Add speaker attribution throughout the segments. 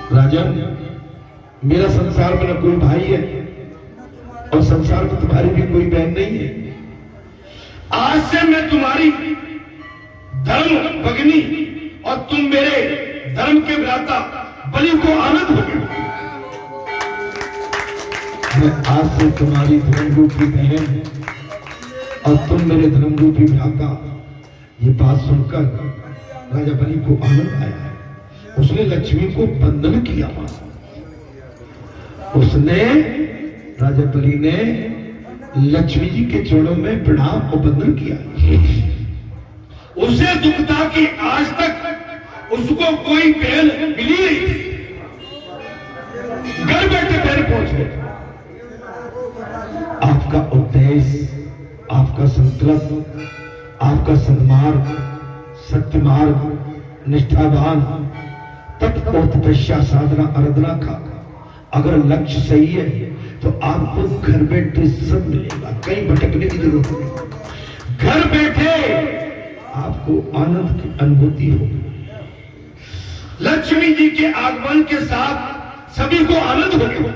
Speaker 1: राजन, मेरा संसार में न कोई भाई है और संसार में तुम्हारी भी कोई बहन नहीं है। आज से मैं तुम्हारी धर्म भगिनी और तुम मेरे धर्म के भ्राता बलि को आनंद हो गए। मैं आज से तुम्हारी धर्म रूपी बहन और तुम मेरे धर्म रूपी भ्राता। ये बात सुनकर राजा बलि को आनंद आया है। उसने लक्ष्मी को बंधन किया। उसने राजा बलि ने लक्ष्मी जी के चरणों में प्रणाम और बंधन किया। उसे दुख था कि आज तक उसको कोई बहन मिली नहीं थी। घर बैठे बहन पहुंच गए। आपका उद्देश्य, आपका संकल्प, आपका सन्मार्ग, सत्य मार्ग, निष्ठावान, तप और तपस्या, साधना, आराधना का अगर लक्ष्य सही है तो आपको घर बैठे सब मिलेगा, कहीं भटकने की जरूरत नहीं। घर बैठे आपको आनंद की अनुभूति होगी। लक्ष्मी जी के आगमन के साथ सभी को आनंद होगा,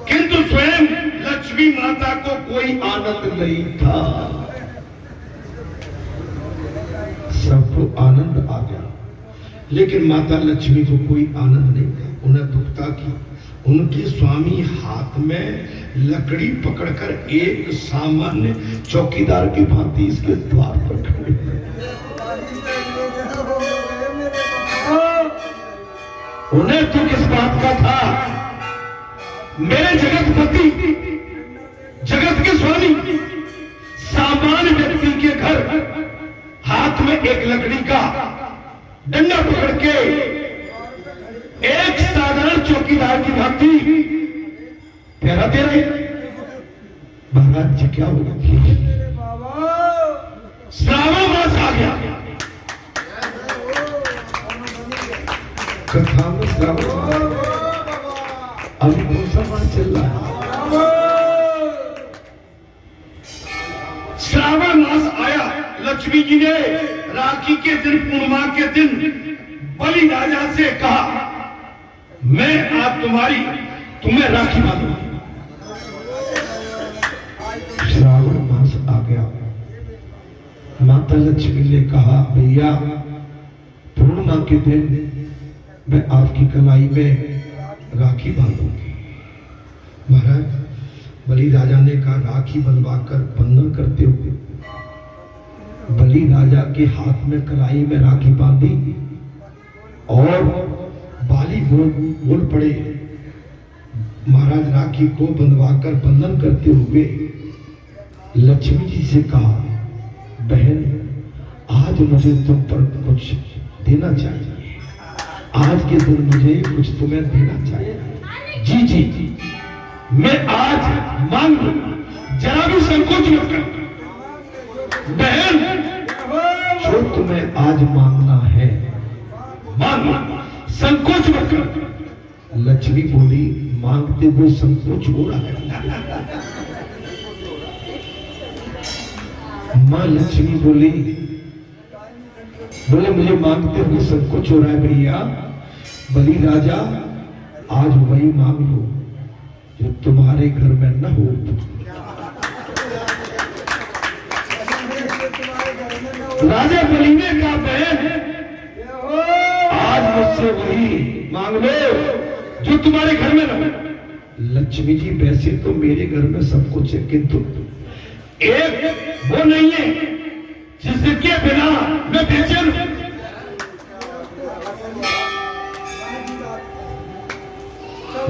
Speaker 1: किंतु स्वयं लक्ष्मी माता को कोई आनंद नहीं था। सबको आनंद आ गया, लेकिन माता लक्ष्मी को कोई आनंद नहीं था। उन्हें दुख था कि उनके स्वामी हाथ में लकड़ी पकड़कर एक सामान्य चौकीदार की भांति इसके द्वार पर खड़े। उन्हें दुख इस बात का था, मेरे जगतपति, जगत के स्वामी सामान्य व्यक्ति के घर हाथ में एक लकड़ी का डंडा पकड़ के एक साधारण चौकीदार की भांति पहरा दे रहे। महाराज जी क्या होगा? श्रावण मास आ गया। कथा में श्रावण अभी कौन सा मास चल रहा है? श्रावण मास आया। लक्ष्मी जी ने राखी के दिन, पूर्णिमा के दिन बलि राजा से कहा, मैं आज तुम्हें राखी बांधूंगा। श्रावण मास आ गया। माता लक्ष्मी ने कहा, भैया पूर्णिमा के दिन मैं आपकी कलाई में राखी बांधूंगी। महाराज, बलि राजा ने कहा, राखी बंधवाकर बंधन करते हुए बलि राजा के हाथ में कलाई में राखी बांधी और बाली बोल पड़े। महाराज राखी को बंधवाकर बंधन करते हुए लक्ष्मी जी से कहा, बहन आज मुझे तुम पर कुछ देना चाहिए। आज के दिन मुझे कुछ तुम्हें देना चाहिए। जी जी जी, मैं आज मांग लूंगा, जरा भी संकोच मत कर। बहन, जो तुम्हें आज मांगना है मांगना, संकोच मत कर। लक्ष्मी बोली, मांगते हुए संकोच हो रहा है। मां लक्ष्मी बोले मुझे मांगते हुए संकोच हो रहा है। भैया बलि राजा, आज वही मांग लो जो तुम्हारे घर में न हो। राजा बलि ने कहा, बहन आज मुझसे वही मांग लो जो तुम्हारे घर में न हो। लक्ष्मी जी, वैसे तो मेरे घर में सब कुछ है, किंतु एक वो नहीं है जिसके बिना मैं बेचैन हूं।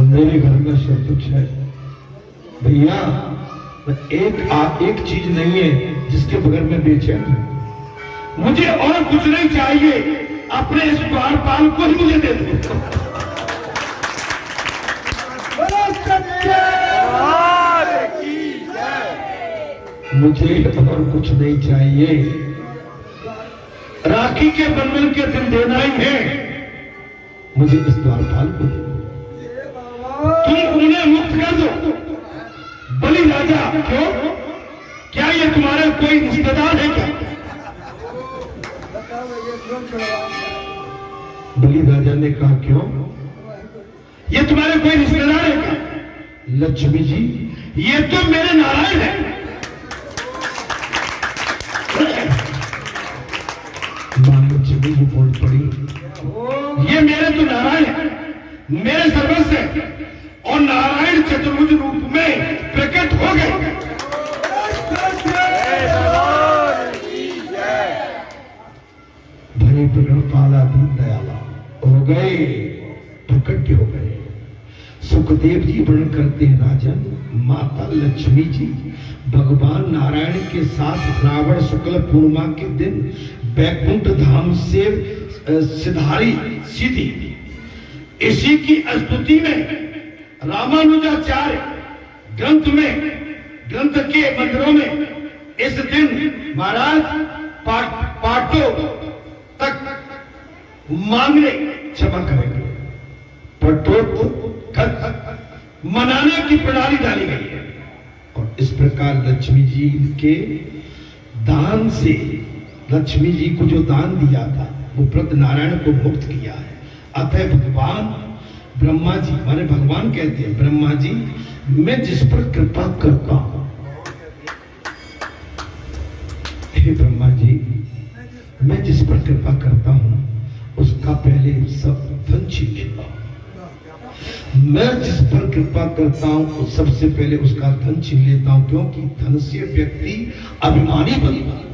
Speaker 1: मेरे घर में सब कुछ है भैया, एक चीज नहीं है जिसके बगैर मैं बेचैन हूं। मुझे और कुछ नहीं चाहिए, अपने इस द्वारपाल को ही मुझे दे दो। मुझे और कुछ नहीं चाहिए, राखी के बंधन के दिन देना ही है, मुझे इस द्वारपाल को दे दो। तुम उन्हें मुक्त कर दो। बलि राजा, क्यों? क्या ये तुम्हारे कोई रिश्तेदार है क्या? बलि राजा ने कहा, क्यों?
Speaker 2: ये तुम्हारे कोई रिश्तेदार है क्या?
Speaker 1: लक्ष्मी जी,
Speaker 2: ये तो मेरे नारायण है।
Speaker 1: मां लक्ष्मी जी बोल पड़ी,
Speaker 2: ये मेरे तो नारायण है, मेरे सर्वस्व है, और नारायण चतुर्भुज रूप में प्रकट हो गए।
Speaker 1: भले प्रकट पाला दीन दयाला हो गए, प्रकट हो गए। सुखदेव जी वर्णन करते हैं राजन, माता लक्ष्मी जी भगवान नारायण के साथ श्रावण शुक्ल पूर्णिमा के दिन बैकुंठ धाम से सिधारी सीधी। इसी की स्तुति में रामानुजाचार्य ग्रंथ के मंदिरों में इस दिन महाराज पाटो तक मांगने क्षमा करेंगे,
Speaker 2: मनाने की प्रणाली डाली गई है।
Speaker 1: और इस प्रकार लक्ष्मी जी के दान से, लक्ष्मी जी को जो दान दिया था वो व्रत नारायण को मुक्त किया है। अतः भगवान ब्रह्मा जी, माने भगवान कहते हैं ब्रह्मा जी, मैं जिस पर कृपा करता हूं, हे ब्रह्मा जी, मैं जिस पर कृपा करता हूं उसका पहले सब धन छीन लेता हूं। मैं जिस पर कृपा करता हूं सबसे पहले उसका धन छीन लेता हूं, क्योंकि धन से व्यक्ति अभिमानी बनता है।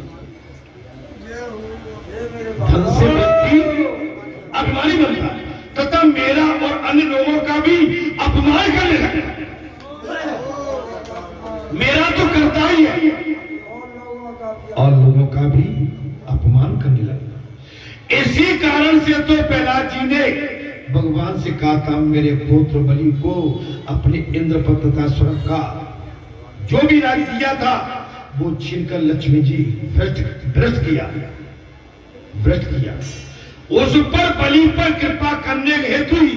Speaker 1: धन से व्यक्ति
Speaker 2: अभिमानी बनता है तथा मेरा और अन्य लोगों का भी अपमान करने लगता है। मेरा तो करता ही है
Speaker 1: और लोगों का भी अपमान करने लगता।
Speaker 2: इसी कारण से तो प्रहलाद जी ने
Speaker 1: भगवान से कहा था, मेरे पुत्र बलि को अपने इंद्रपद तथा स्वर्ग का
Speaker 2: जो भी राज दिया था
Speaker 1: वो छीनकर लक्ष्मी जी भ्रष्ट किया।
Speaker 2: उस पर बलि पर कृपा करने हेतु ही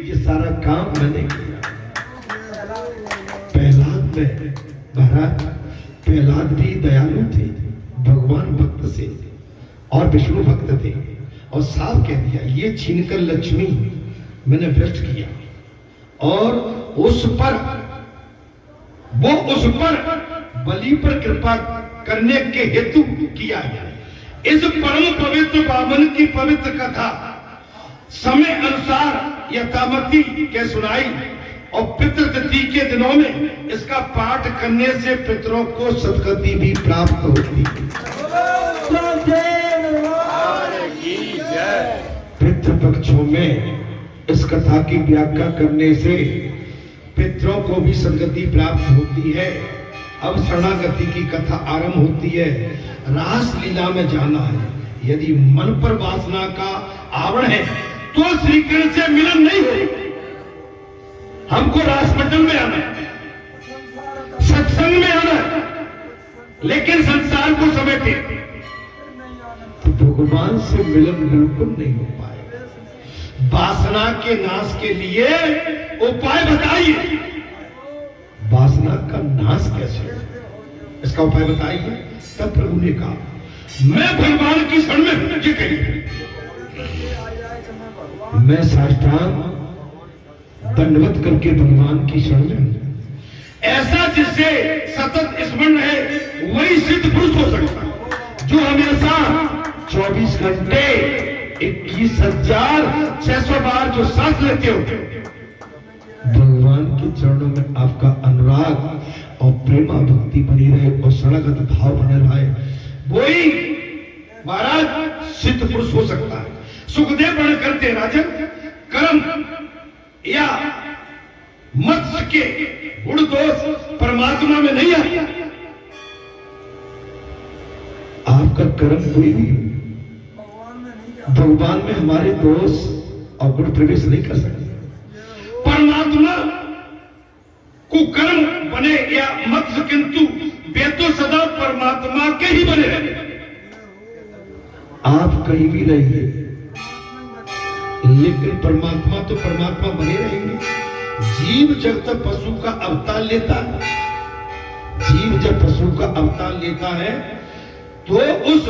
Speaker 1: ये सारा काम मैंने किया। प्रहलाद में महाराज, प्रहलाद भी दयालु थे, भगवान भक्त से और विष्णु भक्त थे, और साफ कह दिया ये छीनकर लक्ष्मी मैंने भ्रष्ट किया, और उस पर बलि पर कृपा करने के हेतु किया गया। इस परम पवित्र बामन की पवित्र कथा समय अनुसार यथामति के सुनाई, और पितृ तिथि के दिनों में इसका पाठ करने से पितरों को सदगति भी प्राप्त होती है। पितृपक्षों में इस कथा की व्याख्या करने से पितरों को भी सदगति प्राप्त होती है। अब शरणागति की कथा आरंभ होती है। रास लीला में जाना है। यदि मन पर वासना का आवरण है तो श्री कृष्ण से मिलन नहीं हो। हमको रास मंडल में आना है, सत्संग में आना है, लेकिन संसार को समेटे तो भगवान से मिलन बिल्कुल नहीं हो पाएगा। वासना के नाश के लिए उपाय बताइए। वासना का नाश कैसे, इसका उपाय बताइए। तब प्रभु ने कहा, मैं भगवान की शरण में हूं। ये कहिए, मैं साष्टांग दंडवत करके भगवान की शरण में हूं। ऐसा जिससे सतत स्मरण है वही सिद्ध पुरुष हो सकता, जो हमेशा 24 घंटे 21,600 बार जो सांस लेते हो। भगवान के चरणों में आपका अनुराग और प्रेमा भक्ति बनी रहे और शरणागत भाव बने रहे, वही महाराज सिद्ध पुरुष हो सकता है। सुखदेव वर्णन करते हैं, राजन कर्म या मत्स्य के गुण दोष परमात्मा में नहीं आते। आपका कर्म कोई भी भगवान में हमारे दोष और गुण प्रवेश नहीं कर सकते। परमात्मा को कर्म बने या मत्स्य, किंतु वे तो सदा परमात्मा के ही बने रहते। आप कहीं भी रहिए, लेकिन परमात्मा तो परमात्मा बने रहेंगे। जीव जब तक पशु का अवतार लेता है, जीव जब पशु का अवतार लेता है तो उस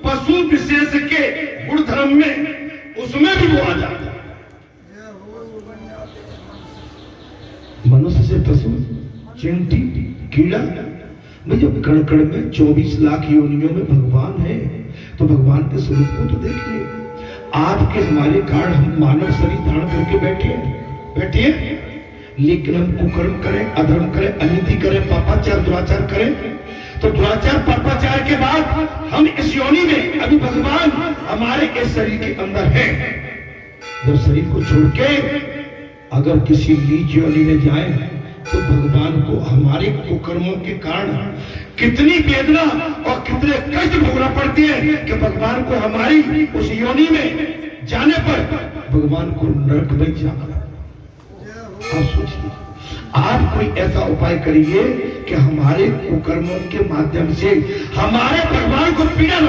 Speaker 1: पशु विशेष के गुण धर्म में उसमें भी वो आ जाता है। मनुष्य से पशु, चींटी, कीड़ा, भाई जब कण कण में 24 लाख योनियों में भगवान है तो भगवान के स्वरूप को तो देखिए। आपके हमारे कारण हम मानव शरीर धारण करके बैठे हैं, लेकिन हम कुकर्म करें, अधर्म करें, अनिति करें, पापाचार दुराचार करें, तो दुराचार पापाचार के बाद हम इस योनि में अभी भगवान हमारे इस शरीर के अंदर है। जब शरीर को छोड़ के अगर किसी नीच योनि में जाए तो भगवान को हमारे कुकर्मों के कारण कितनी वेदना और कितने कष्ट भोगना पड़ती है कि भगवान को हमारी उस योनि में जाने पर भगवान को नरक में जाना। आप सोचिए, आप कोई ऐसा उपाय करिए कि हमारे कुकर्मों के माध्यम से हमारे भगवान को पीड़ा न,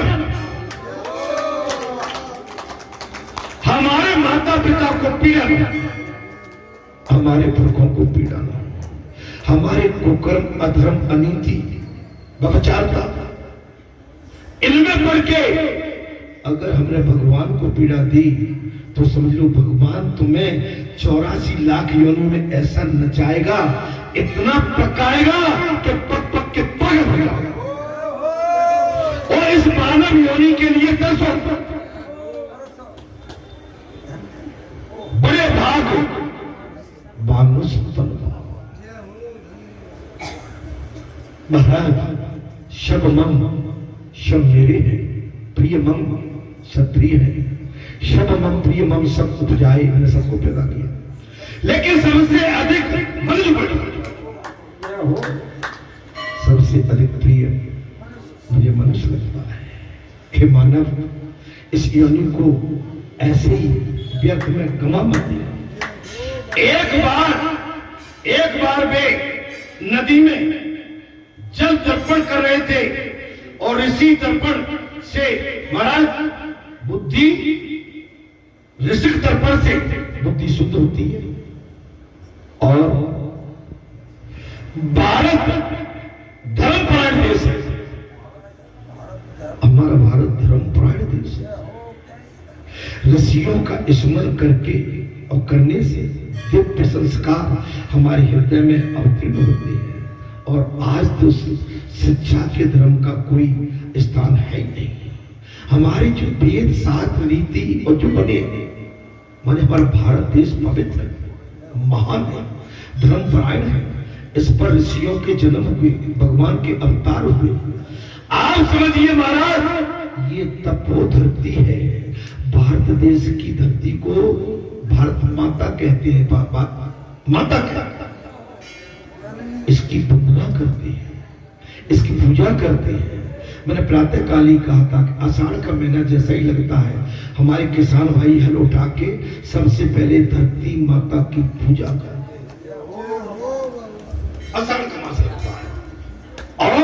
Speaker 1: हमारे माता पिता को पीड़ा न, हमारे पुरखों को पीड़ा न, हमारे कुकर्म, अधर्म, अनीति, व्यभिचारता, इनमें पड़ के अगर हमने भगवान को पीड़ा दी तो समझ लो भगवान तुम्हें 84 लाख योनियों में ऐसा नचाएगा, इतना पकाएगा कि पक पक के पागल हो जाएगा। और इस मानव योनि के लिए तरसो, बड़े भाग मानुष बन। महाराज शब मम, शब मेरे है, प्रिय मम सब प्रिय है, शब मम प्रिय मम सब उपजाए, मैंने सबको पैदा किया, लेकिन सबसे अधिक मनुष्य, सबसे अधिक प्रिय मुझे मनुष्य लगता है। हे मानव, इस योनि को ऐसे ही व्यर्थ में गंवा मत दिया। एक बार वे नदी में जल तर्पण कर रहे थे और ऋषि तर्पण से महाराज बुद्धि, ऋषि तर्पण से बुद्धि शुद्ध होती है। और भारत धर्मपरायण देश है, हमारा भारत धर्मपरायण देश है। ऋषियों का स्मरण करके और करने से दिव्य संस्कार हमारे हृदय में अवतीर्ण होते हैं। और आज तो शिक्षा के धर्म का कोई स्थान है ही नहीं। हमारे जो वेद, शास्त्र, नीति और जो बने, माने हमारा भारत देश पवित्र है, महान है, धर्मपरायण है। इस पर ऋषियों के जन्म हुए, भगवान के अवतार हुए। आप समझिए महाराज, ये तपो धरती है। भारत देश की धरती को भारत माता कहते हैं। माता क्या, इसकी वंदना करते हैं, इसकी पूजा करते हैं। मैंने प्रातः काल ही कहा था कि आषाढ़ का महीना जैसा ही लगता है, हमारे किसान भाई हल उठा के सबसे पहले धरती माता की पूजा करते हैं। आषाढ़ का मास लगता है और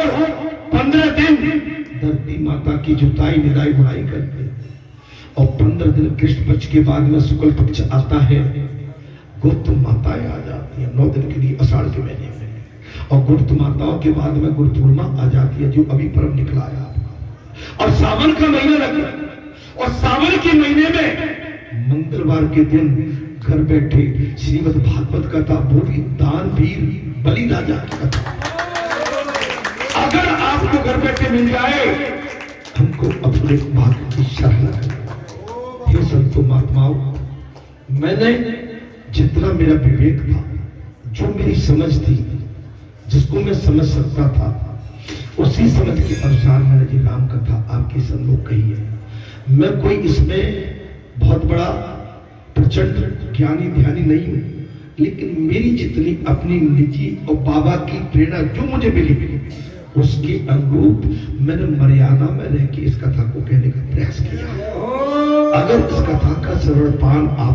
Speaker 1: 15 दिन धरती माता की जुताई, निदाई, बुनाई करते हैं। और 15 दिन कृष्ण पक्ष के बाद में शुक्ल पक्ष आता है, गुप्त माताएं आ जाती है 9 दिन के लिए आषाढ़ के महीने में। और गुप्त माताओं के बाद में गुरु पूर्णिमा आ जाती है, जो अभी पर्व निकला है आपका। और सावन का महीना लगता है, और सावन के महीने में मंगलवार के दिन घर बैठे श्रीमद् भागवत कथा, वो भी दान वीर बलि राजा की कथा अगर आपको घर बैठे मिल जाए, हमको अपने भाग्य की सराहना करें। हे संतो महात्माओं, मैंने जितना मेरा विवेक था, जो मेरी समझ थी, जिसको मैं समझ सकता था, उसी समझ के अनुसार मैंने जी राम कथा आपके सम्मुख कही है। मैं कोई इसमें बहुत बड़ा प्रचंड ज्ञानी ध्यानी नहीं हूं, लेकिन मेरी जितनी अपनी निजी और बाबा की प्रेरणा जो मुझे मिली, उसके अनुरूप मैंने मर्यादा में रह के इस कथा को कहने का प्रयास किया। अगर इस कथा का श्रवण पान आप